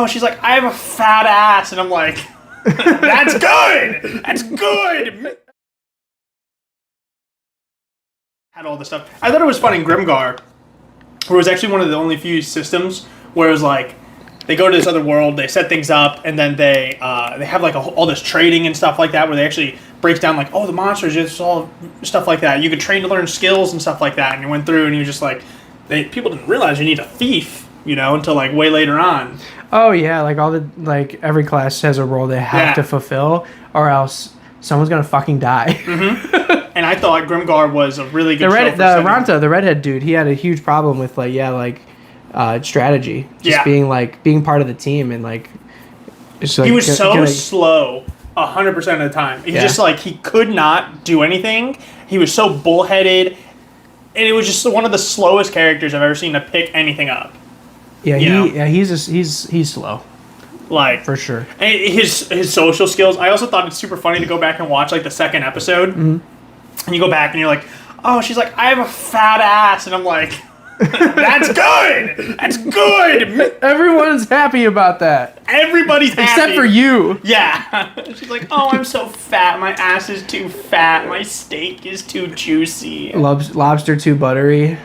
oh, she's like, I have a fat ass. And I'm like, that's good. That's good. Had all this stuff. I thought it was fun in Grimgar, where it was actually one of the only few systems where it was like, they go to this other world, they set things up, and then they have like all this trading and stuff like that, where they actually breaks down like, oh, the monsters, just all stuff like that. You could train to learn skills and stuff like that. And you went through, and you were just like, people didn't realize you need a thief, until like way later on. Oh yeah, like every class has a role they have to fulfill, or else someone's gonna fucking die. Mm-hmm. And I thought Grimgar was a really good show. The redhead dude, he had a huge problem with strategy, just being part of the team, and like he was slow 100% of the time. He just he could not do anything. He was so bullheaded, and it was just one of the slowest characters I've ever seen to pick anything up. Yeah, he's slow. Like, for sure. And his social skills. I also thought it's super funny to go back and watch like the second episode, and you go back and you're like, oh, she's like, I have a fat ass, and I'm like, that's good. That's good. Everyone's happy about that. Everybody's happy except for you. Yeah. She's like, oh, I'm so fat. My ass is too fat. My steak is too juicy. Lobster too buttery.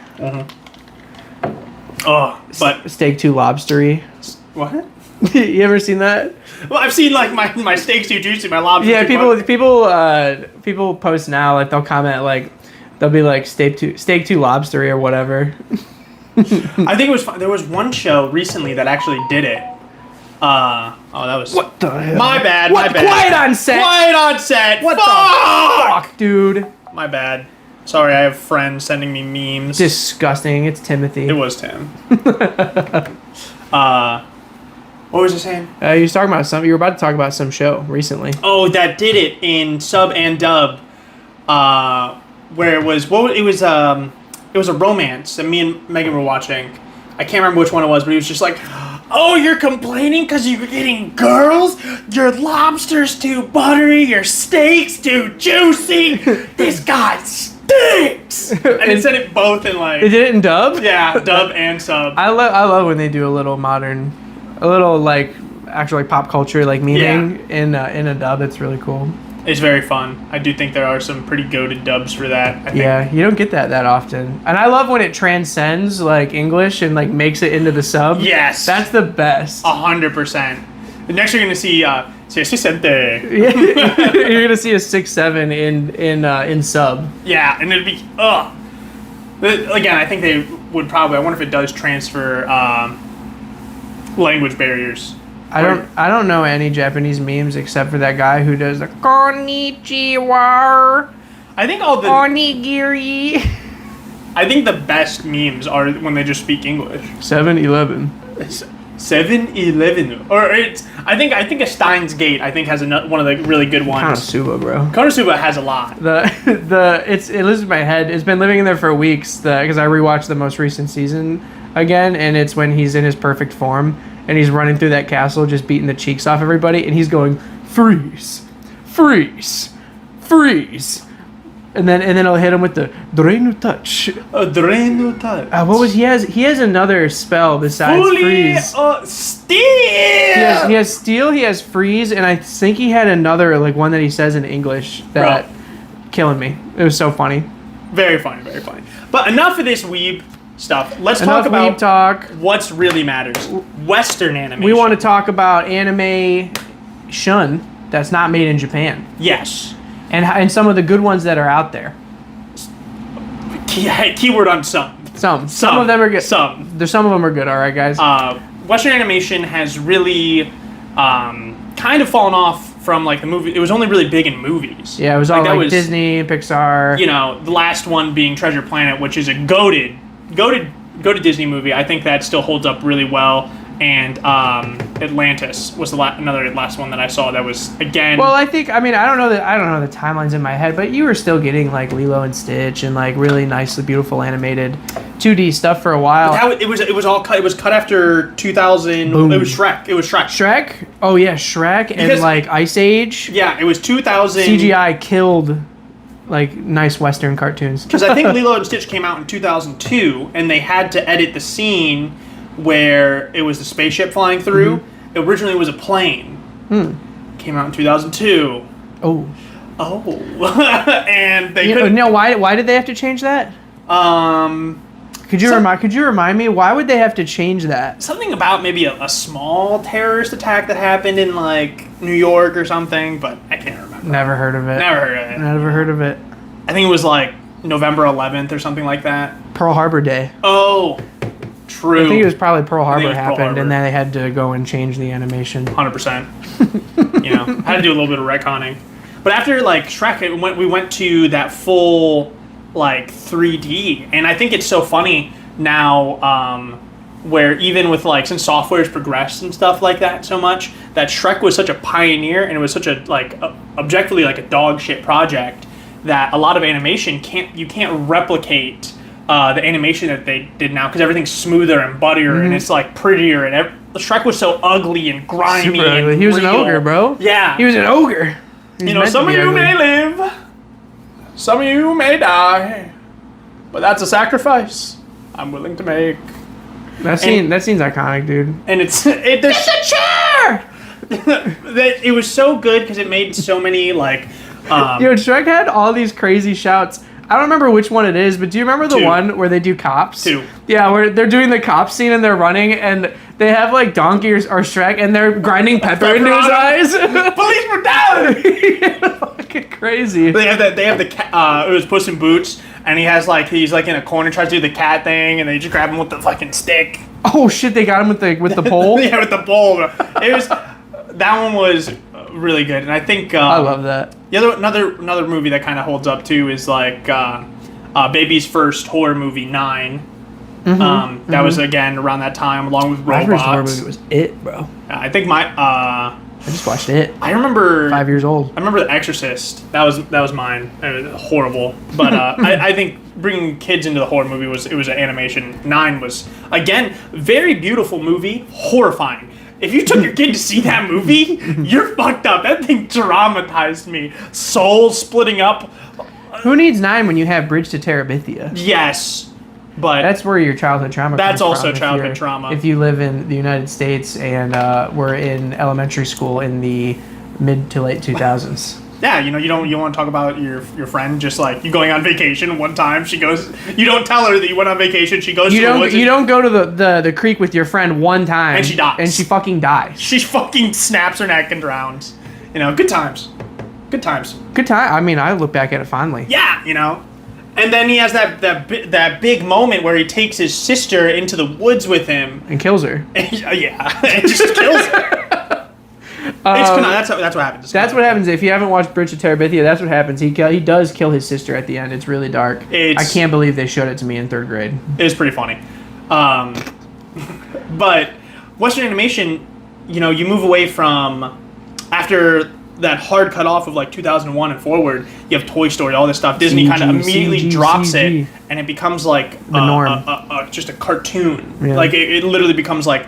Oh, but steak too lobstery. What? You ever seen that? Well, I've seen like my steak's too juicy, my lobster. Yeah, people post now, like they'll comment like they'll be like steak too lobstery or whatever. I think it was fun. There was one show recently that actually did it. That was what the hell? My bad. Quiet on set. Quiet on set. What the fuck, dude? My bad. Sorry, I have friends sending me memes. Disgusting. It's Timothy. It was Tim. What was I saying? You was talking about you were about to talk about some show recently. Oh, that did it in sub and dub. Where it was it was a romance that me and Megan were watching. I can't remember which one it was, but he was just like, oh, you're complaining because you're getting girls? Your lobster's too buttery, your steak's too juicy. This guy stinks. And it said it both in like... They did it in dub? Yeah, dub and sub. I love when they do a little like actual like pop culture like meaning in a dub. It's really cool. It's very fun. I do think there are some pretty goated dubs for that. I think. Yeah, you don't get that often. And I love when it transcends like English and like makes it into the sub. Yes. That's the best. 100%. Next you're going to see you're going to see a 6-7 in sub. Yeah, and it'd be again, I think they would probably, I wonder if it does transfer language barriers. I don't know any Japanese memes except for that guy who does the konnichiwa. I think all the onigiri. I think the best memes are when they just speak English. 7-Eleven. 7-Eleven. Or it's I think a Steins Gate I think has one of the really good ones. Konosuba, bro. Konosuba has a lot. It lives in my head. It's been living in there for weeks because I rewatched the most recent season again, and it's when he's in his perfect form. And he's running through that castle, just beating the cheeks off everybody, and he's going, freeze, freeze, freeze, and then he'll hit him with the Drenu touch. Drenu touch. What was he has? He has another spell besides freeze. Steel. He has steel. He has freeze, and I think he had another like one that he says in English that killing me. It was so funny. Very funny, very funny. But enough of this weeb stuff. Let's talk about what's really matters. Western animation. We want to talk about anime shun that's not made in Japan. Yes. And some of the good ones that are out there. Keyword on some. Some of them are good. Some of them are good. All right, guys. Western animation has really kind of fallen off from like the movie. It was only really big in movies. Yeah, it was all like Disney, Pixar. The last one being Treasure Planet, which is a goated Disney movie. I think that still holds up really well. And Atlantis was another last one that I saw that was again. Well, I don't know the timelines in my head, but you were still getting like Lilo and Stitch and like really nicely beautiful animated 2D stuff for a while. It was all cut. It was cut after 2000. Boom. It was Shrek. Shrek. Oh yeah, Shrek and like Ice Age. Yeah, it was 2000. CGI killed like nice Western cartoons. Because I think Lilo and Stitch came out in 2002, and they had to edit the scene where it was the spaceship flying through, originally was a plane. Came out in 2002. Oh. And they couldn't. No, why did they have to change that? Could you remind me, why would they have to change that? Something about maybe a small terrorist attack that happened in like New York or something, but I can't remember. Never heard of it. Never heard of it. I think it was like November 11th or something like that. Pearl Harbor Day. Oh, true. I think it was probably Pearl Harbor happened, and then they had to go and change the animation. 100%. Had to do a little bit of retconning. But after like Shrek, we went to that full like 3D, and I think it's so funny now, where even with like since software's progressed and stuff like that so much, that Shrek was such a pioneer, and it was such a like objectively like a dog shit project that a lot of animation can't replicate the animation that they did now, because everything's smoother and buttier and it's like prettier, and Shrek was so ugly and grimy. Super ugly. He was an ogre, bro. Yeah, he was an ogre. Some of you may live, some of you may die, but that's a sacrifice I'm willing to make. That scene's iconic, dude. And it's a chair. It was so good because it made so many like. Shrek had all these crazy shouts. I don't remember which one it is, but do you remember the one where they do cops? 2. Yeah, where they're doing the cop scene and they're running and they have like Donkey or Shrek and they're grinding pepper into his eyes. Police brutality! Fucking crazy. They have the cat. It was Puss in Boots, and he's like in a corner, tries to do the cat thing, and they just grab him with the fucking stick. Oh shit! They got him with the pole. Yeah, with the pole. That one was really good, and I think I love that. Another movie that kind of holds up too is like Baby's first horror movie, 9. That was again around that time, along with Robots. My first horror movie was It, bro. I think I just watched It. I remember 5 years old. I remember The Exorcist. That was mine. It was horrible, but I think bringing kids into the horror movie was an animation. 9 was again very beautiful movie, horrifying. If you took your kid to see that movie, you're fucked up. That thing traumatized me. Soul splitting up. Who needs 9 when you have Bridge to Terabithia? Yes, but that's where your childhood trauma that's comes also from childhood trauma. If you live in the United States and were in elementary school in the mid to late 2000s. Yeah, you want to talk about your friend just like you going on vacation one time. She goes, you don't tell her that you went on vacation. She goes. You don't go to the creek with your friend one time and she dies. And she fucking dies. She fucking snaps her neck and drowns. Good times. Good times. Good time. I mean, I look back at it fondly. Yeah, and then he has that big moment where he takes his sister into the woods with him and kills her. And just kills her. That's what happens. That's what happens if you haven't watched Bridge to Terabithia. That's what happens. He does kill his sister at the end. It's really dark. I can't believe they showed it to me in 3rd grade. It was pretty funny. But Western animation, you move away from after that hard cut off of like 2001 and forward. You have Toy Story, all this stuff. Disney kind of immediately drops it, and it becomes like the norm. Just a cartoon. Yeah. Like it literally becomes like.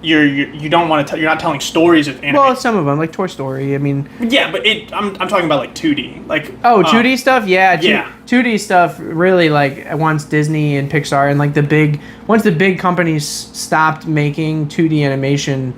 You don't want to you're not telling stories of animation. Well, some of them like Toy Story. I mean, yeah, but I'm talking about like 2D, like 2D stuff. Yeah, 2D stuff really like once Disney and Pixar and like once the big companies stopped making 2D animation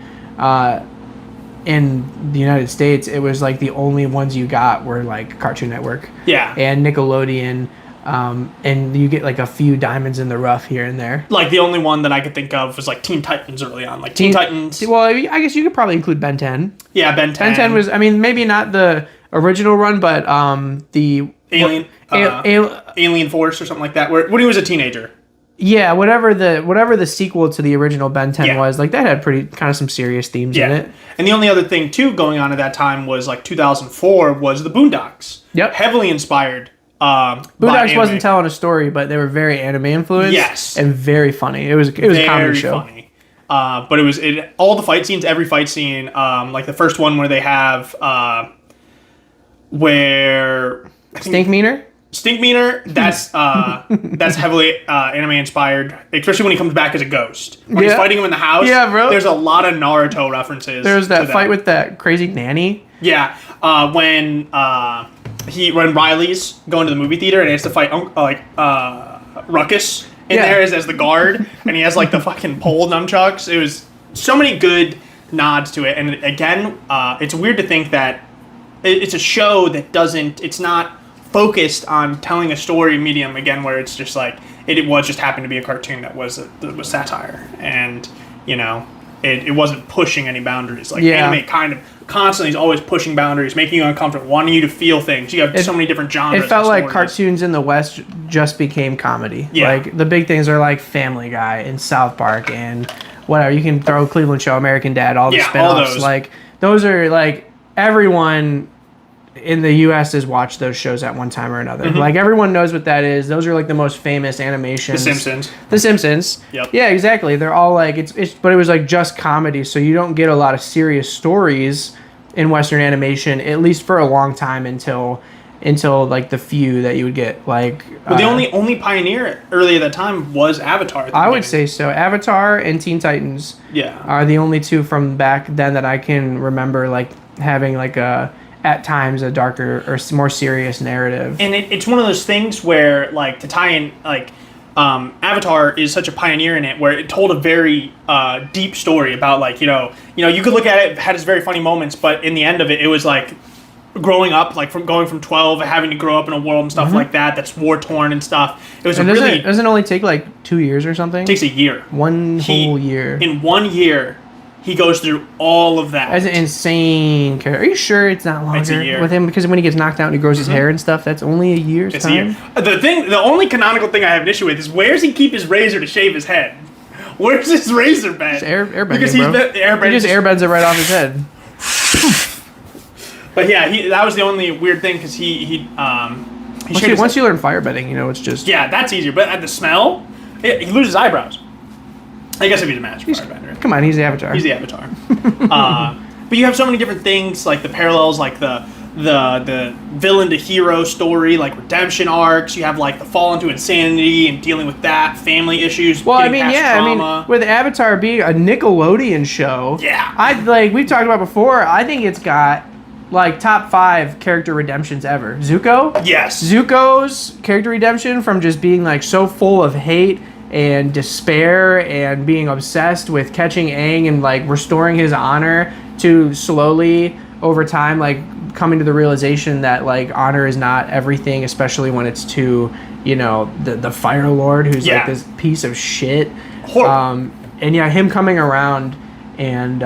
in the United States, it was like the only ones you got were like Cartoon Network, and Nickelodeon. And you get like a few diamonds in the rough here and there. Like the only one that I could think of was like Teen Titans early on. Like Teen Titans. Well, I guess you could probably include Ben 10. Yeah, Ben 10. Ben 10 was, I mean, maybe not the original run, but the Alien Force or something like that. When he was a teenager. Yeah, whatever the sequel to the original Ben 10 was, like that had pretty kind of some serious themes in it. And the only other thing too going on at that time was like 2004 was the Boondocks. Yep. Heavily inspired. Boondocks wasn't telling a story, but they were very anime influenced. Yes. And very funny. It was a comedy show. Funny. But all the fight scenes, every fight scene, like the first one where they have where Stinkmeaner, that's heavily anime inspired, especially when he comes back as a ghost. When he's fighting him in the house, bro. There's a lot of Naruto references. There's that fight with that crazy nanny. Yeah, when Riley's going to the movie theater and he has to fight Ruckus there as the guard, and he has like the fucking pole nunchucks. It was so many good nods to it. And again, it's weird to think that it's a show that it's not focused on telling a story medium again, where it's just like it was just happened to be a cartoon that was satire, and it wasn't pushing any boundaries. Like anime kind of constantly is always pushing boundaries, making you uncomfortable, wanting you to feel things. You have so many different genres. It felt like cartoons in the West just became comedy. Yeah. Like the big things are like Family Guy and South Park and whatever. You can throw Cleveland Show, American Dad, all the spin-offs. Like those are like everyone in the U.S. has watched those shows at one time or another. Mm-hmm. Like everyone knows what that is. Those are like the most famous animations. The Simpsons. Yep. Yeah, exactly. They're all like but it was like just comedy, so you don't get a lot of serious stories in Western animation, at least for a long time until like the few that you would get. Like the only pioneer early at that time was Avatar. I would say so. Avatar and Teen Titans. Yeah. Are the only two from back then that I can remember like having like at times a darker or more serious narrative. And it's one of those things where, like, to tie in, like, Avatar is such a pioneer in it, where it told a very deep story about, like, you could look at it had its very funny moments, but in the end of it, it was like growing up, like going from 12, having to grow up in a world and stuff like that's war torn and stuff. It was doesn't only take like 2 years or something. It takes a year. Whole year. In 1 year. He goes through all of that. That's an insane character. Are you sure it's not longer with him? Because when he gets knocked out and he grows his hair and stuff, that's only a year's time? A year. The only canonical thing I have an issue with is where's he keep his razor to shave his head? Where's his razor bed? It's airbending, because he just airbends it right off his head. But yeah, that was the only weird thing, because once you learn firebending, it's just... Yeah, that's easier. But at the smell, he loses eyebrows. I guess if he's a magic firebender. Come on, he's the Avatar. He's the Avatar. But you have so many different things, like the parallels, like the villain to hero story, like redemption arcs. You have like the fall into insanity and dealing with that, family issues. Well, with Avatar being a Nickelodeon show, we've talked about before. I think it's got like top 5 character redemptions ever. Zuko. Yes. Zuko's character redemption from just being like so full of hate and despair and being obsessed with catching Aang and like restoring his honor, to slowly over time like coming to the realization that like honor is not everything, especially when it's to the Fire Lord, who's like this piece of shit. Horrible. And him coming around and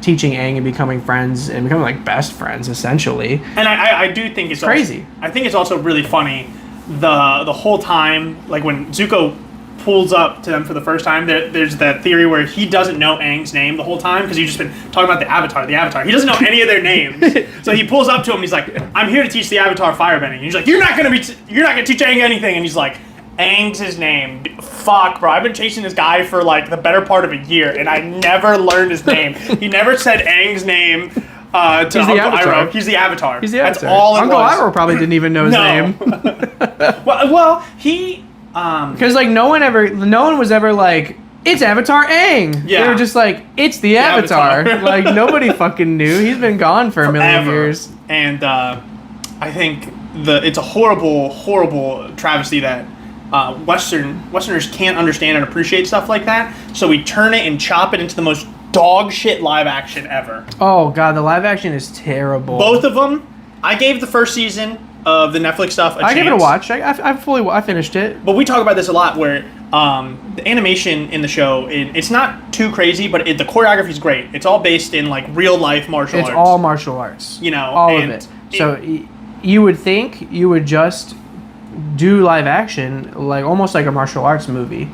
teaching Aang and becoming friends and becoming like best friends essentially. And I do think it's crazy. I think it's also really funny the whole time, like when Zuko pulls up to them for the first time, there's that theory where he doesn't know Aang's name the whole time, because he's just been talking about the Avatar. He doesn't know any of their names. So he pulls up to him and he's like, I'm here to teach the Avatar firebending. And he's like, you're not gonna teach Aang anything. And he's like, Aang's his name. Fuck, bro. I've been chasing this guy for like the better part of a year, and I never learned his name. He never said Aang's name to Uncle Iroh. He's the Avatar. That's all it Uncle was. Iroh probably didn't even know his name. well, he... Because like no one was ever like, it's Avatar Aang. Yeah. They were just like, it's the Avatar. Like nobody fucking knew. He's been gone for a million years. And I think it's a horrible, horrible travesty that Westerners can't understand and appreciate stuff like that. So we turn it and chop it into the most dog shit live action ever. Oh god, the live action is terrible. Both of them. I gave the first season of the Netflix stuff a chance. I gave it a watch. I finished it. But we talk about this a lot, where the animation in the show, it's not too crazy, but the choreography is great. It's all based in like real life martial arts. It's all martial arts. All of it. So you would think you would just do live action, like almost like a martial arts movie,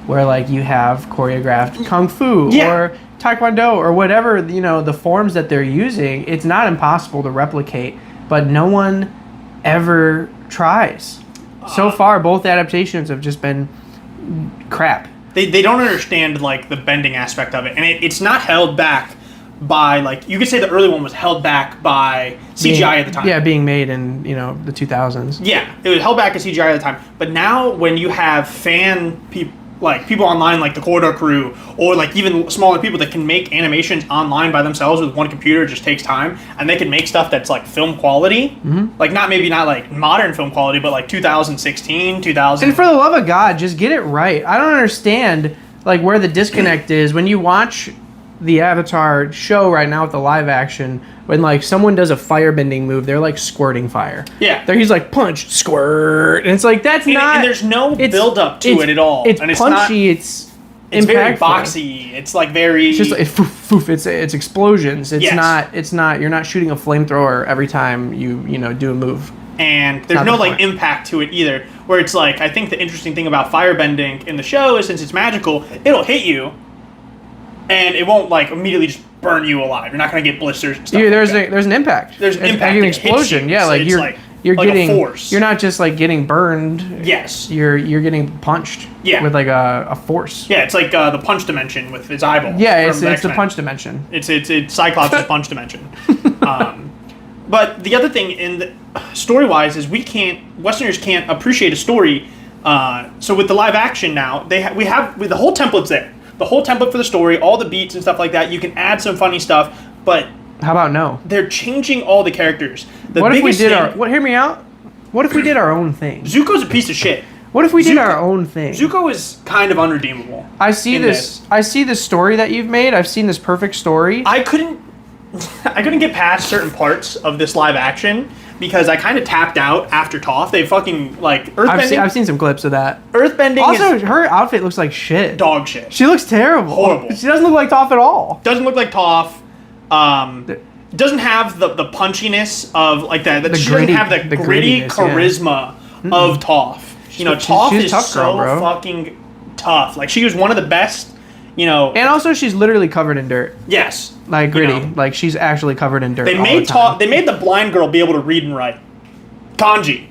where like you have choreographed kung fu or taekwondo or whatever, the forms that they're using. It's not impossible to replicate, but no one ever tries. So far, both adaptations have just been crap. They don't understand like the bending aspect of it, and it's not held back by, like, you could say the early one was held back by CGI at the time. Yeah, being made in the 2000s. Yeah, it was held back by CGI at the time. But now when you have people online like the Corridor Crew, or like even smaller people that can make animations online by themselves with one computer, it just takes time, and they can make stuff that's like film quality. Mm-hmm. Like not like modern film quality, but like 2016, 2000. And for the love of God, just get it right. I don't understand like where the disconnect is when you watch the Avatar show right now with the live action, when like someone does a firebending move, they're like squirting fire. Yeah. He's like punch, squirt, and it's like that's not. And there's no build up to it at all. It's and punchy. It's very impactful. boxy. It's like very. It's just like foof, foof. It's explosions. It's Yes. not. It's not. You're not shooting a flamethrower every time you do a move. And there's no like impact to it either. Where it's like, I think the interesting thing about firebending in the show is since it's magical, it'll hit you, and it won't like immediately just burn you alive. You're not gonna get blisters and stuff. There's an impact. There's an impact. An explosion. Yeah, So like it's you're like getting. a force. You're not just like getting burned. Yes. You're getting punched. Yeah. With like a force. Yeah, it's like the punch dimension with its eyeball. Yeah, it's from the X-Men. punch dimension. It's Cyclops' punch dimension. But the other thing in the story-wise is Westerners can't appreciate a story. So with the live action now, we have the whole template's there. The whole template for the story, all the beats and stuff like that. You can add some funny stuff, but how about no? They're changing all the characters. What if we did hear me out? What if we did our own thing? Zuko's a piece of shit. What if we did our own thing? Zuko is kind of unredeemable. I see this story that you've made. I've seen this perfect story. I couldn't get past certain parts of this live action because I kind of tapped out after Toph. They fucking like earthbending. I've seen some clips of that. Earthbending. Also, her outfit looks like shit. Dog shit. She looks terrible. Horrible. She doesn't look like Toph at all. Doesn't look like Toph. Doesn't have the punchiness of like that. She doesn't have the gritty charisma of Toph. You know, Toph is tough so girl, bro. fucking tough. Like she was one of the best. You know, and also she's literally covered in dirt. Yes, like gritty. You know, like she's actually covered in dirt. They made the blind girl be able to read and write kanji.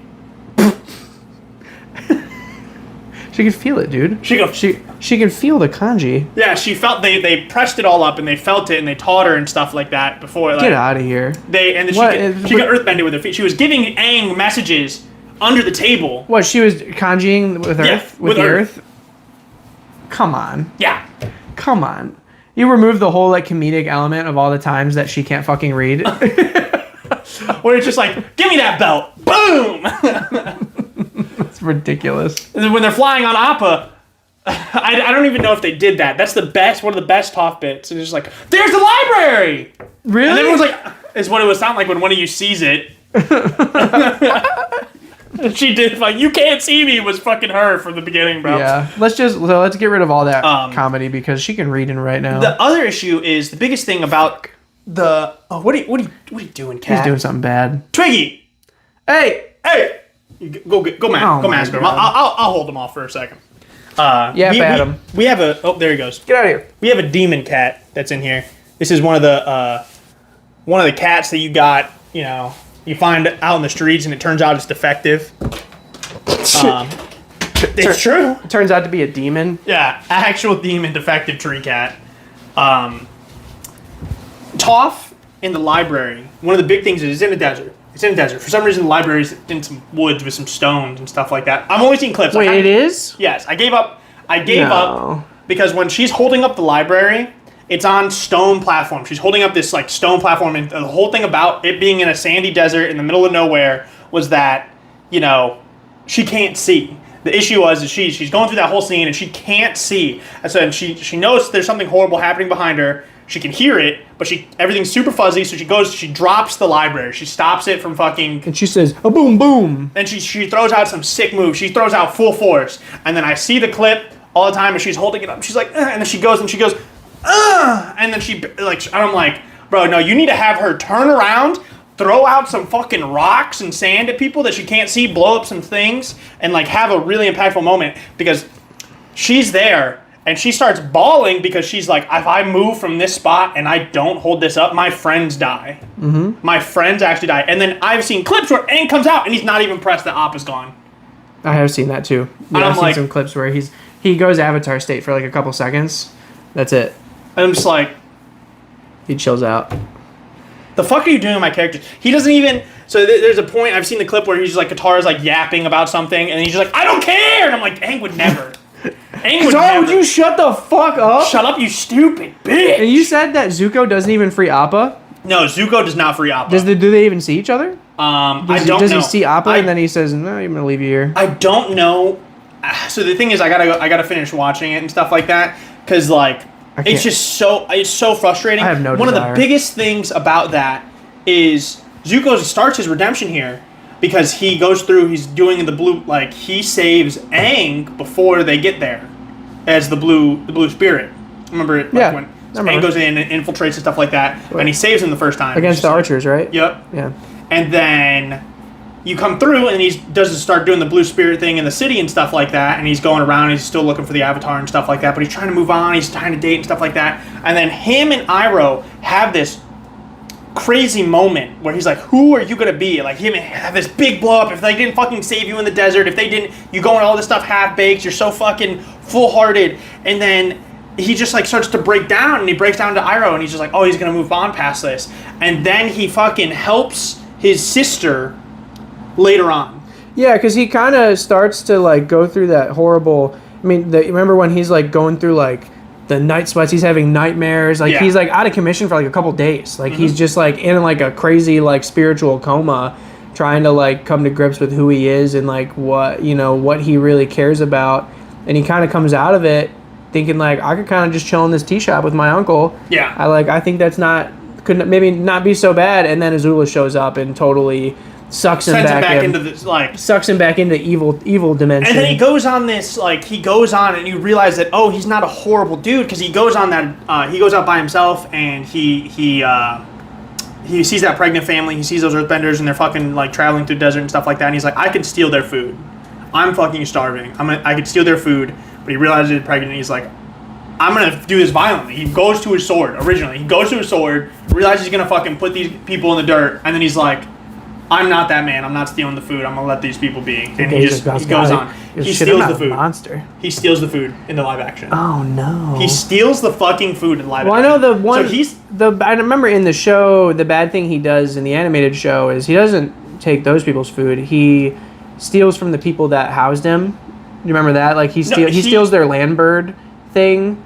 She can feel it, dude. She can feel the kanji. Yeah, she felt they pressed it all up and they felt it and they taught her and stuff like that before. Like, get out of here. She got earthbending with her feet. She was giving Aang messages under the table. What, she was kanjiing with Earth? Yeah, with the Earth? Come on. Yeah. Come on. You remove the whole like comedic element of all the times that she can't fucking read. Where it's just like, give me that belt. Boom. It's ridiculous. And then when they're flying on Appa, I don't even know if they did that. That's one of the best Toph bits. And it's just like, there's the library. Really? And everyone's like, is what it would sound like when one of you sees it. She did like, you can't see me was fucking her from the beginning, bro. Yeah. Let's get rid of all that comedy because she can read and write now. The other issue is the biggest thing about the what are you doing, Cat? He's doing something bad. Twiggy, hey, go mask him. I'll hold him off for a second. Him. We have there he goes. Get out of here. We have a demon cat that's in here. This is one of the cats that you got. You know, you find out in the streets, and it turns out it's defective. It's true. It turns out to be a demon. Yeah, actual demon defective tree cat. Toph in the library. One of the big things is it's in a desert. It's in a desert. For some reason, the library's in some woods with some stones and stuff like that. I've only seen clips. Wait, it is? Yes, I gave up. Up because when she's holding up the library, it's on stone platform. She's holding up this like stone platform, and the whole thing about it being in a sandy desert in the middle of nowhere was that, you know, she can't see. The issue was she's going through that whole scene and she can't see. And so she knows there's something horrible happening behind her. She can hear it, but everything's super fuzzy. So she drops the library. She stops it from fucking. And she says, "A boom boom." And she throws out some sick move. She throws out full force. And then I see the clip all the time, and she's holding it up. She's like, and then she goes, and then I'm like, bro, no, you need to have her turn around, throw out some fucking rocks and sand at people that she can't see, blow up some things, and like have a really impactful moment because she's there and she starts bawling because she's like, if I move from this spot and I don't hold this up, my friends die. Mm-hmm. My friends actually die. And then I've seen clips where Aang comes out and he's not even pressed, the op is gone. I have seen that too. Yeah, I've seen some clips where he goes Avatar state for like a couple seconds. That's it. And I'm just like, he chills out. The fuck are you doing with my characters? He doesn't even. So there's a point I've seen the clip where he's like, Katara's like yapping about something, and he's just like, I don't care, and I'm like, Aang would never. Aang would never. Would you shut the fuck up? Shut up, you stupid bitch. And you said that Zuko doesn't even free Appa. No, Zuko does not free Appa. Do they even see each other? I don't know. Does he see Appa and then he says, "No, I'm gonna leave you here"? I don't know. So the thing is, I gotta finish watching it and stuff like that, because like It's just so frustrating. I have no One desire. of the biggest things about that is Zuko starts his redemption here because he goes through, he's doing the blue, like, he saves Aang before they get there as the blue spirit. Remember it? Like when Aang goes in and infiltrates and stuff like that, and he saves him the first time. Against the archers, right? Yep. Yeah. And then you come through, and he doesn't start doing the blue spirit thing in the city and stuff like that, and he's going around, and he's still looking for the Avatar and stuff like that, but he's trying to move on, he's trying to date and stuff like that. And then him and Iroh have this crazy moment where he's like, who are you gonna be? Like, him have this big blow up. If they didn't fucking save you in the desert, if they didn't, you go and all this stuff half-baked, you're so fucking full-hearted. And then he just like starts to break down, and he breaks down to Iroh, and he's just like, oh, he's gonna move on past this. And then he fucking helps his sister later on. Yeah, because he kind of starts to like go through that horrible. I mean, remember when he's like going through like the night sweats? He's having nightmares. Like he's like out of commission for like a couple days. Like he's just like in like a crazy like spiritual coma, trying to like come to grips with who he is and like what he really cares about. And he kind of comes out of it thinking like, I could kind of just chill in this tea shop with my uncle. Yeah. I think that's could maybe not be so bad. And then Azula shows up and totally sucks him back into this, like, sucks him back into evil dimension. And then he goes on this, like, and you realize that, oh, he's not a horrible dude, because he goes on that, he goes out by himself, and he sees that pregnant family, he sees those earthbenders, and they're fucking, like, traveling through the desert and stuff like that, and he's like, I could steal their food. I'm fucking starving. I could steal their food, but he realizes he's pregnant, and he's like, I'm gonna do this violently. He goes to his sword, originally. He goes to his sword, realizes he's gonna fucking put these people in the dirt, and then he's like, I'm not that man. I'm not stealing the food. I'm gonna let these people be. And he goes on. He steals the food. Monster. He steals the food in the live action. Oh no. He steals the fucking food in live action. Well, I know the one. So I remember in the show, the bad thing he does in the animated show is he doesn't take those people's food. He steals from the people that housed him. You remember that? Like he steals their land bird thing.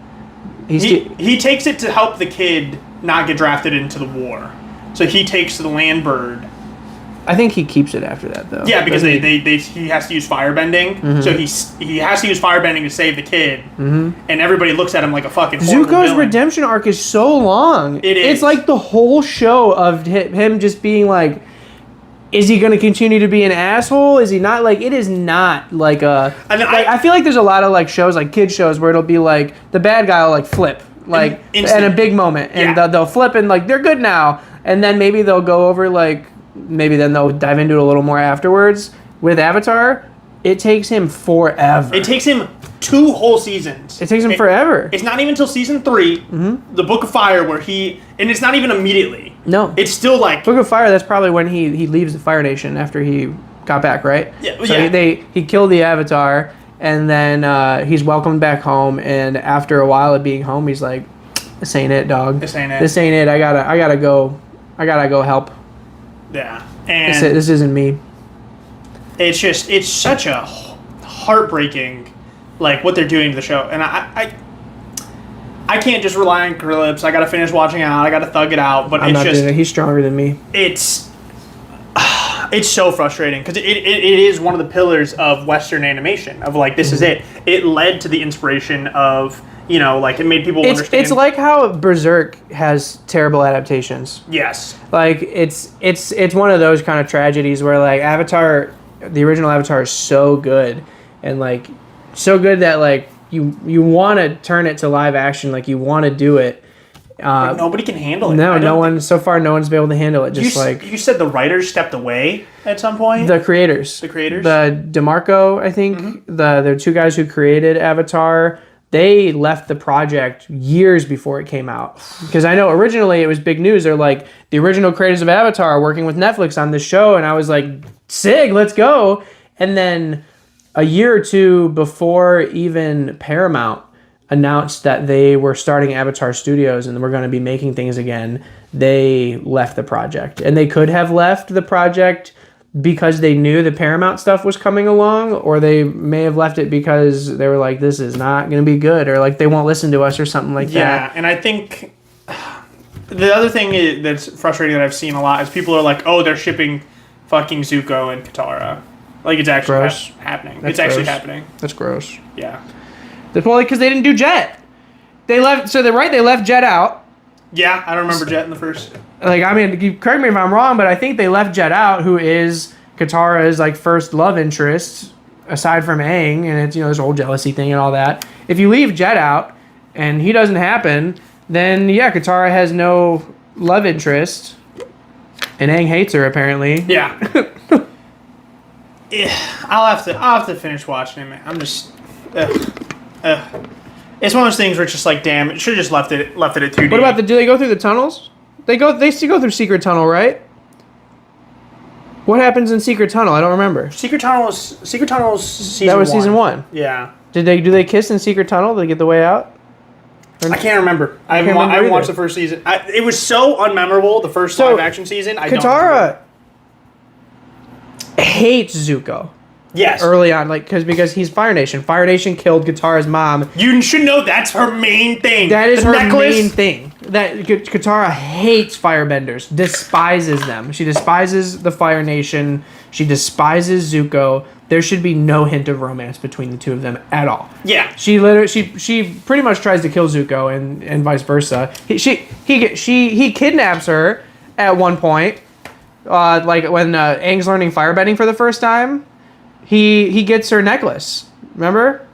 He takes it to help the kid not get drafted into the war. So he takes the land bird. I think he keeps it after that, though. Yeah, because he has to use firebending. Mm-hmm. So he has to use firebending to save the kid. Mm-hmm. And everybody looks at him like a fucking horrible Zuko's villain. redemption arc is so long. It is. It's like the whole show of him just being like, is he going to continue to be an asshole? Is he not? Like, it is not like a... I feel like there's a lot of like shows, like kid shows, where it'll be like, the bad guy will like flip. Like, at a big moment. And they'll flip and like, they're good now. And then maybe they'll go over like... Maybe then they'll dive into it a little more afterwards. With Avatar, it takes him forever. It takes him 2 whole seasons. It takes him forever. It's not even until season 3, the Book of Fire, where and it's not even immediately. No. It's still like... Book of Fire, that's probably when he leaves the Fire Nation after he got back, right? Yeah. So he killed the Avatar, and then he's welcomed back home, and after a while of being home, he's like, this ain't it, dog. This ain't it. This ain't it. I gotta go help. Yeah, and this isn't me. It's such a heartbreaking, like, what they're doing to the show, and I can't just rely on Grillip's. I gotta finish watching out. I gotta thug it out. But I'm not doing it. He's stronger than me. It's so frustrating because it is one of the pillars of Western animation. Of like, this is it. It led to the inspiration of. Like, it made people understand. It's like how Berserk has terrible adaptations. Yes. Like, it's one of those kind of tragedies where, like, Avatar, the original Avatar is so good. And, like, so good that, like, you want to turn it to live action. Like, you want to do it. Like, nobody can handle it. No one's been able to handle it. You said the writers stepped away at some point? The creators. The DeMarco, I think. Mm-hmm. The 2 guys who created Avatar... They left the project years before it came out. Because I know originally it was big news. They're like, the original creators of Avatar are working with Netflix on this show. And I was like, sick, let's go. And then a year or 2 before even Paramount announced that they were starting Avatar Studios and were going to be making things again, they left the project. And they could have left the project because they knew the Paramount stuff was coming along, or they may have left it because they were like, this is not going to be good, or like they won't listen to us or something like that. Yeah, and I think the other thing that's frustrating that I've seen a lot is people are like, oh, they're shipping fucking Zuko and Katara. Like, it's actually happening. It's actually happening. That's gross. Yeah. That's probably because they didn't do Jet. They left. So they're right. They left Jet out. Yeah, I don't remember Jet in the first. Like, I mean, correct me if I'm wrong, but I think they left Jet out, who is Katara's like first love interest, aside from Aang, and it's this whole jealousy thing and all that. If you leave Jet out and he doesn't happen, then yeah, Katara has no love interest, and Aang hates her apparently. Yeah. I'll have to finish watching it, man. I'm just. It's one of those things where it's just like, damn, it should have just left it at 2D. What about do they go through the tunnels? They still go through Secret Tunnel, right? What happens in Secret Tunnel? I don't remember. Secret Tunnel is season 1. That was season 1. Yeah. Do they kiss in Secret Tunnel? Do they get the way out? I can't remember. I haven't watched the first season. It was so unmemorable, the first live action season. Katara hates Zuko. Yes. Early on, because he's Fire Nation. Fire Nation killed Katara's mom. You should know that's her main thing. That is her main thing. That Katara hates firebenders, despises them. She despises the Fire Nation. She despises Zuko. There should be no hint of romance between the two of them at all. Yeah. She pretty much tries to kill Zuko and vice versa. He kidnaps her at one point, like when Aang's learning firebending for the first time. He gets her necklace. Remember?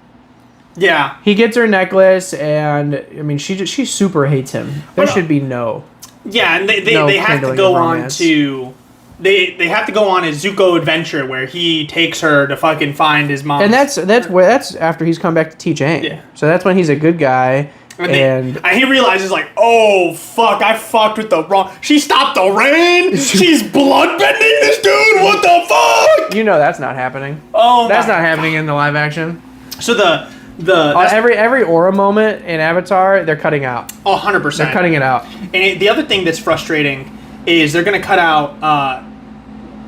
Yeah. He gets her necklace, and I mean, she super hates him. There should be no. Yeah, and they have to go on to. They have to go on a Zuko adventure where he takes her to fucking find his mom. And that's after he's come back to teach Aang. Yeah. So that's when he's a good guy. And he realizes, like, oh, fuck, I fucked with the wrong... She stopped the rain? She's bloodbending this dude? What the fuck? That's not happening. Oh, that's not happening in the live action. So every aura moment in Avatar, they're cutting out. 100%. They're cutting it out. And the other thing that's frustrating is they're going to cut out,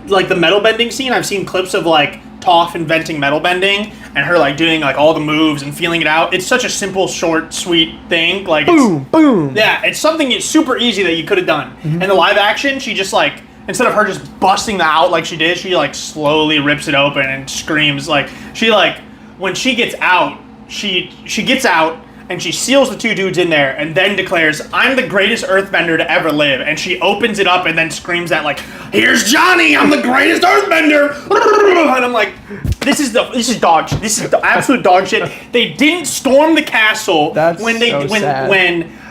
like, the metal bending scene. I've seen clips of, like, Toph inventing metal bending and her like doing like all the moves and feeling it out. It's such a simple, short, sweet thing. Like boom. Yeah, it's something that's super easy that you could have done. Mm-hmm. In the live action, she just like instead of her just busting that out like she did, she like slowly rips it open and screams. Like she like when she gets out, she gets out. And she seals the two dudes in there and then declares, I'm the greatest earthbender to ever live. And she opens it up and then screams at like, here's Johnny, I'm the greatest earthbender. And I'm like, this is dog shit. This is absolute dog shit. They didn't storm the castle. That's when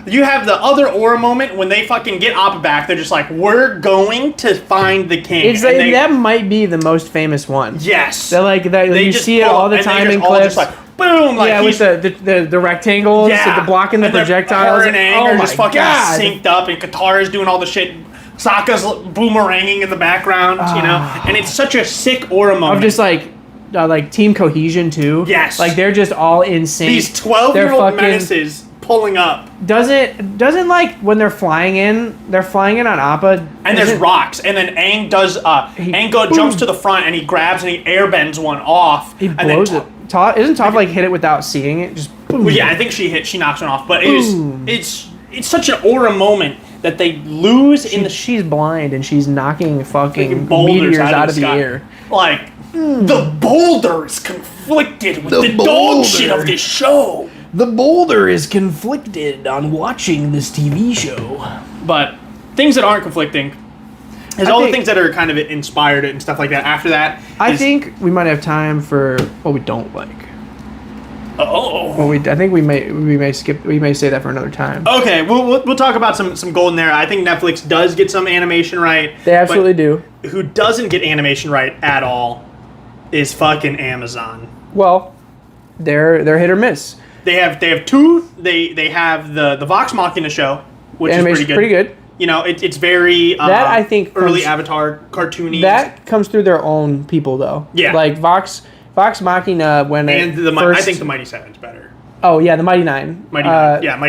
you have the other aura moment when they fucking get Appa back, they're just like, we're going to find the king. That might be the most famous one. Yes. They're like that. You see it all the time in clips. Boom! Like with the rectangles, the blocking the projectiles. Her and Aang are just fucking synced up, and Katara's doing all the shit. Sokka's boomeranging in the background, and it's such a sick aura moment. Of just like team cohesion too. Yes, like they're just all in sync. These 12-year-old menaces pulling up. Doesn't like when they're flying in on Appa. And there's rocks, and then Aang does. Aang jumps to the front, and he grabs and he airbends one off. He blows it. Isn't Toph like hit it without seeing it? Just boom. Well, yeah, I think she knocks one off. But it's such an aura moment that they lose in the. She's blind and she's knocking fucking meteors out of the air. Like the boulder is conflicted with the dog shit of this show. The boulder is conflicted on watching this TV show. But things that aren't conflicting. There's all the things that are kind of inspired and stuff like that. After that, I think we might have time for what we don't like. Oh. Well, I think we may skip. We may say that for another time. Okay, we'll talk about some golden era. I think Netflix does get some animation right. They absolutely do. Who doesn't get animation right at all is fucking Amazon. Well, they're hit or miss. They have two. They have the Vox Machina show, which is pretty good. It's very that I think early Avatar cartoony. That comes through their own people though. Yeah, like Vox Machina I think the Mighty Seven's better. Oh yeah, the Mighty Nine. Mighty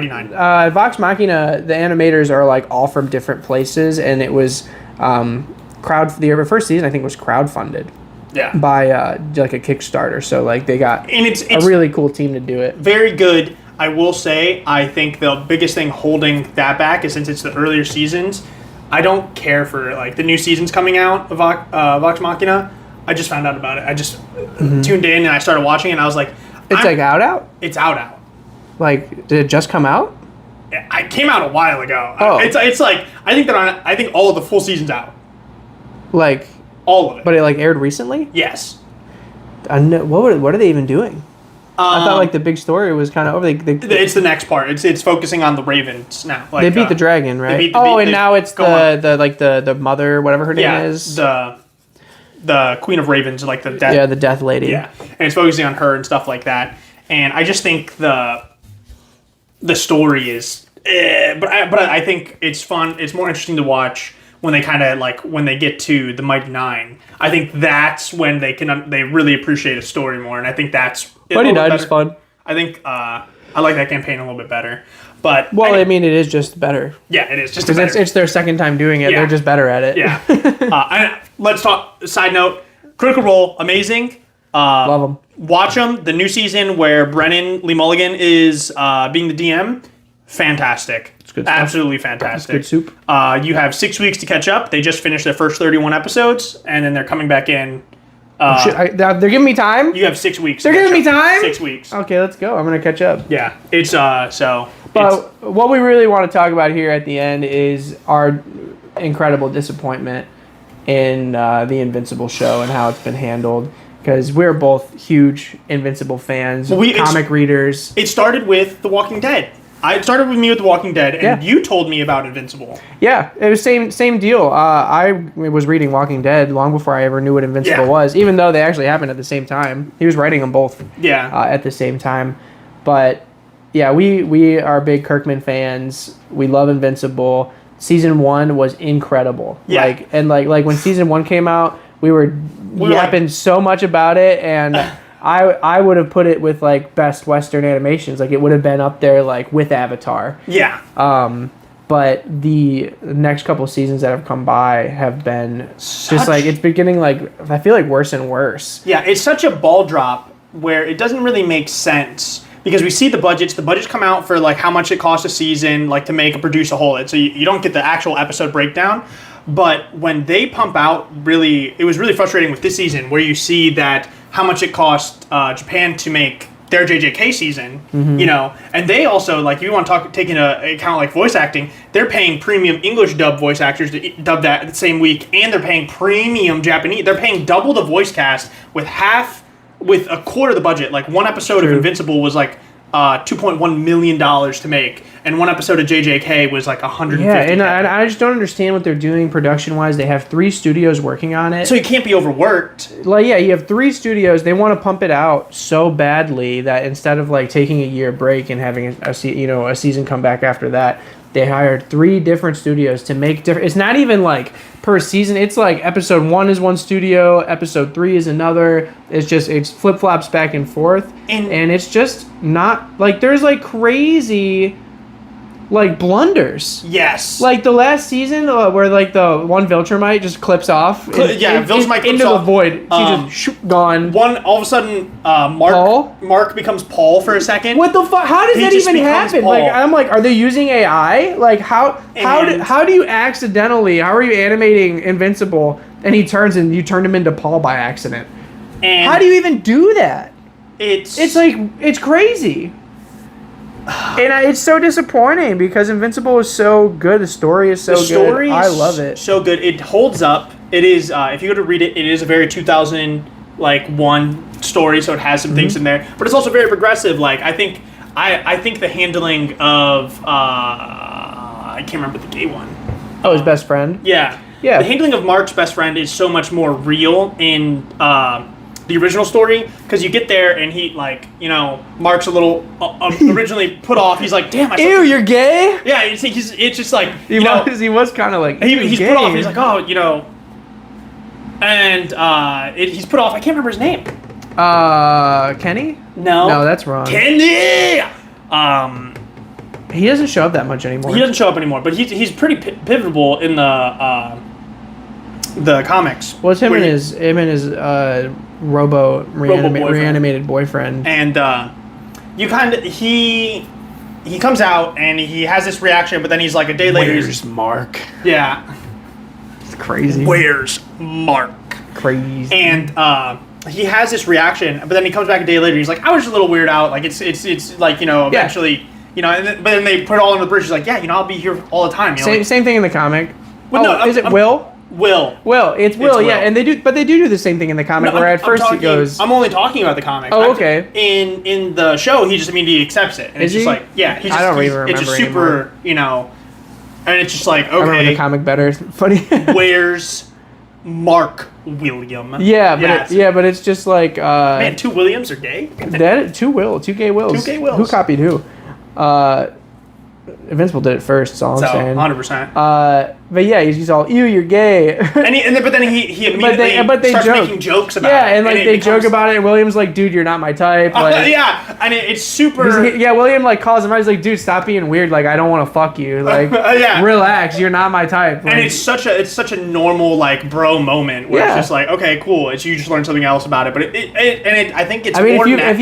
Nine. Vox Machina, the animators are like all from different places, and it was the first season I think was crowdfunded. Yeah. By like a Kickstarter, so like they got it's a really cool team to do it. Very good. I will say, I think the biggest thing holding that back is since it's the earlier seasons, I don't care for like the new seasons coming out of Vox Machina. I just found out about it. I just tuned in and I started watching it and I was like... It's out? It's out. Like, did it just come out? It came out a while ago. Oh. It's like I think all of the full season's out. Like, all of it. but it like aired recently? Yes. What are they even doing? I thought like the big story was kind of over. It's the next part. It's focusing on the Ravens now. Like, they beat the dragon, right? And now it's the mother, whatever her name is. The Queen of Ravens, like the death. Yeah, the death lady. Yeah, and it's focusing on her and stuff like that. And I just think the story is, but I think it's fun. It's more interesting to watch when they kind of like when they get to the Mighty Nine. I think that's when they really appreciate a story more, and I think that's Mighty Nine is fun. I think I like that campaign a little bit better. But I mean, it is just better. Yeah, it is just because it's their second time doing it. Yeah. They're just better at it. Yeah. Let's talk. Side note: Critical Role, amazing. Love them. Watch them. The new season where Brennan Lee Mulligan is being the DM, fantastic. It's good stuff. Absolutely fantastic. It's good soup. You have 6 weeks to catch up. They just finished their first 31 episodes, and then they're coming back in. They're giving me time? You have 6 weeks. They're giving me time? 6 weeks. Okay, let's go. I'm going to catch up. Yeah. It's, so... But what we really want to talk about here at the end is our incredible disappointment in the Invincible show and how it's been handled. Because we're both huge Invincible fans, comic readers. It started with The Walking Dead. It started with me with The Walking Dead, and you told me about Invincible. Yeah, it was same deal. I was reading Walking Dead long before I ever knew what Invincible was, even though they actually happened at the same time. He was writing them both at the same time. But, yeah, we are big Kirkman fans. We love Invincible. Season 1 was incredible. Yeah. Like when Season 1 came out, we were yapping so much about it, and... I would have put it with like best Western animations. Like it would have been up there like with Avatar. Yeah. But the next couple seasons that have come by have been just like it's beginning like I feel like worse and worse. Yeah, it's such a ball drop where it doesn't really make sense because we see the budgets. The budgets come out for like how much it costs a season, like to make a produce a whole. So you don't get the actual episode breakdown. But when they pump out, it was really frustrating with this season where you see that how much it cost Japan to make their JJK season, you know, and they also, like, you want to take into account, like, voice acting, they're paying premium English dub voice actors to dub that the same week, and they're paying premium Japanese, they're paying double the voice cast with a quarter of the budget. Like, one episode of Invincible was, like, $2.1 million to make, and one episode of JJK was like $150. Yeah, and I just don't understand what they're doing production-wise. They have 3 studios working on it. So you can't be overworked. Like, yeah, you have 3 studios. They want to pump it out so badly that instead of like taking a year break and having a season come back after that, they hired 3 different studios to make different. It's not even like per season. It's like episode 1 is one studio, episode 3 is another. It's flip flops back and forth, and it's just not like there's like crazy like blunders. Yes. Like the last season where like the one Viltrumite just clips off. Viltrumite clips into off. The void. She just gone. All of a sudden, Mark becomes Paul for a second. What the fuck? How does that even happen? Paul. Like I'm like, are they using AI? Like how do you accidentally? How are you animating Invincible and he turns and you turned him into Paul by accident? And how do you even do that? It's like it's crazy. And it's so disappointing because Invincible is so good. The story is so good. I love it. So good. It holds up. It is. If you go to read it, it is a very 2001 story, so it has some things in there. But it's also very progressive. Like I think the handling of I can't remember the gay one. Oh, his best friend. Yeah. The handling of Mark's best friend is so much more real in the original story, because you get there and he, like, you know, Mark's a little originally put off. He's like, damn, ew, you're gay? Yeah, it's just like, he was kind of like, he's put off. He's like, oh, you know, and he's put off. I can't remember his name. Kenny? No, that's wrong. Kenny. He doesn't show up that much anymore. He doesn't show up anymore, but he's pretty pivotal in the comics. Well, it's him and his reanimated boyfriend. And he comes out and he has this reaction, but then he's like a day later. Where's Mark? Yeah. It's crazy. Where's Mark? Crazy. And he has this reaction, but then he comes back a day later. He's like, I was just a little weirded out. Like it's like eventually but then they put it all under the bridge. He's like, yeah, I'll be here all the time. Same thing in the comic. Well, is it Will? Will. It's Will, yeah, and they do the same thing in the comic where at first he goes. I'm only talking about the comic. Oh, okay. In the show, he just immediately accepts it, and it's just like, yeah, I don't even remember. It's just super, and it's just like, okay. I remember the comic better. Funny. Where's Mark William? Yeah, but it's just like man, 2 Williams are gay. Two gay Wills. Who copied who? Invincible did it first, so I'm saying. 100%. But yeah, he's all, ew, you're gay. But then he immediately starts making jokes about it. Yeah, and like they joke about it, and William's like, dude, you're not my type. Like, yeah, and it's super... William like calls him out, he's like, dude, stop being weird, like, I don't want to fuck you. Like, relax, you're not my type. Like, and it's such a normal, like, bro moment, where it's just like, okay, cool, you just learned something else about it, but I think it's more than that.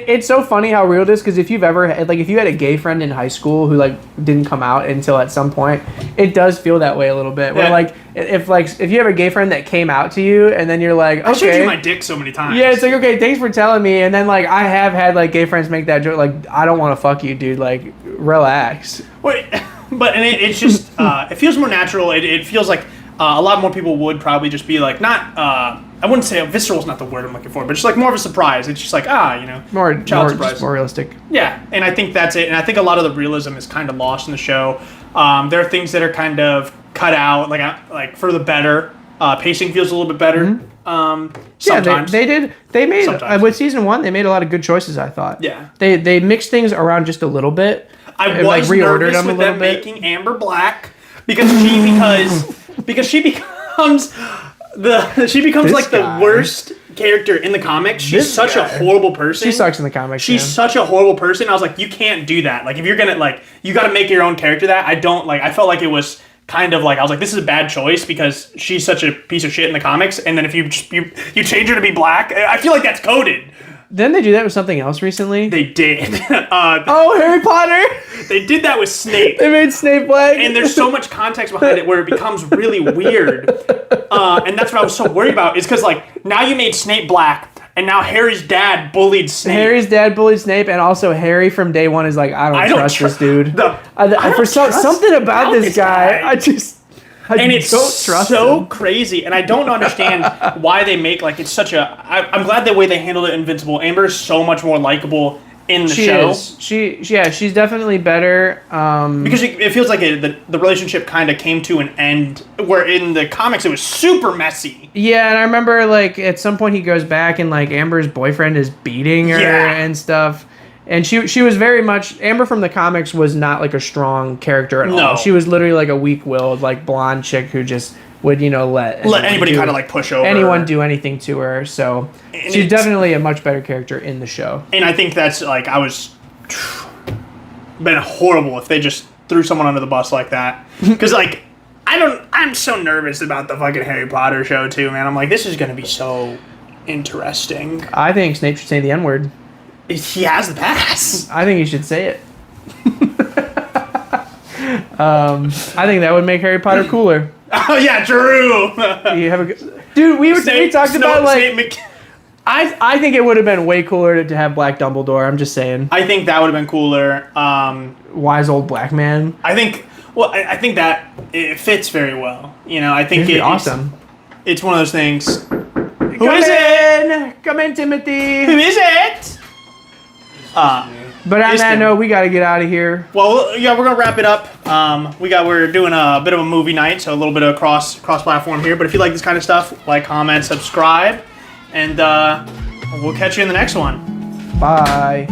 It's so funny how real it is, because if you've ever, like, if you had a gay friend in high school who, like, didn't come out until at some point, it does feel that way a little bit. Where like if you have a gay friend that came out to you and then you're like, okay, I showed you my dick so many times. Yeah, it's like, okay, thanks for telling me. And then like I have had like gay friends make that joke, like, I don't want to fuck you, dude. Like, relax. Wait, but it's just it feels more natural. It feels like a lot more people would probably just be like, not I wouldn't say visceral is not the word I'm looking for, but just like more of a surprise. It's just like more child surprise, more realistic. Yeah, and I think that's it. And I think a lot of the realism is kind of lost in the show. There are things that are kind of cut out, like for the better. Pacing feels a little bit better. Sometimes. Yeah, they made with season 1. They made a lot of good choices, I thought. Yeah, they mixed things around just a little bit. I was nervous with them making Amber black because she becomes the worst character in the comics. She's such a horrible person. She sucks in the comics. She's such a horrible person. I was like, you can't do that. Like, if you're gonna you got to make your own character. That I felt like it was kind of like, I was like, this is a bad choice because she's such a piece of shit in the comics. And then if you change her to be black, I feel like that's coded. Didn't they do that with something else recently? They did. Harry Potter! They did that with Snape. They made Snape black. And there's so much context behind it where it becomes really weird. And that's what I was so worried about, is because, like, now you made Snape black, and now Harry's dad bullied Snape. And also Harry from day one is like, I don't trust this dude. Something about this guy. It's so crazy, and I don't understand why they make, like, it's such a... I'm glad the way they handled it in Invincible. Amber is so much more likable in the show. She's definitely better. Because it feels like the relationship kind of came to an end, where in the comics it was super messy. Yeah, and I remember, like, at some point he goes back and, like, Amber's boyfriend is beating her and stuff. And she was very much... Amber from the comics was not, like, a strong character at all. She was literally, like, a weak-willed, like, blonde chick who just would, let anybody kind of, like, push over. Anyone do anything to her. So she's definitely a much better character in the show. And I think that's, like, been horrible if they just threw someone under the bus like that. Because, like, I'm so nervous about the fucking Harry Potter show, too, man. I'm like, this is going to be so interesting. I think Snape should say the N-word. He has the pass. I think he should say it. I think that would make Harry Potter cooler. Oh yeah, true. Dude, we talked about like. I think it would have been way cooler to have Black Dumbledore. I'm just saying. I think that would have been cooler. Wise old black man. I think that it fits very well. I think it's awesome. It's one of those things. Come in, Timothy. Who is it? But on that note, we got to get out of here. Well, yeah, we're gonna wrap it up. We're doing a bit of a movie night, so a little bit of cross platform here. But if you like this kind of stuff, like, comment, subscribe, and we'll catch you in the next one. Bye.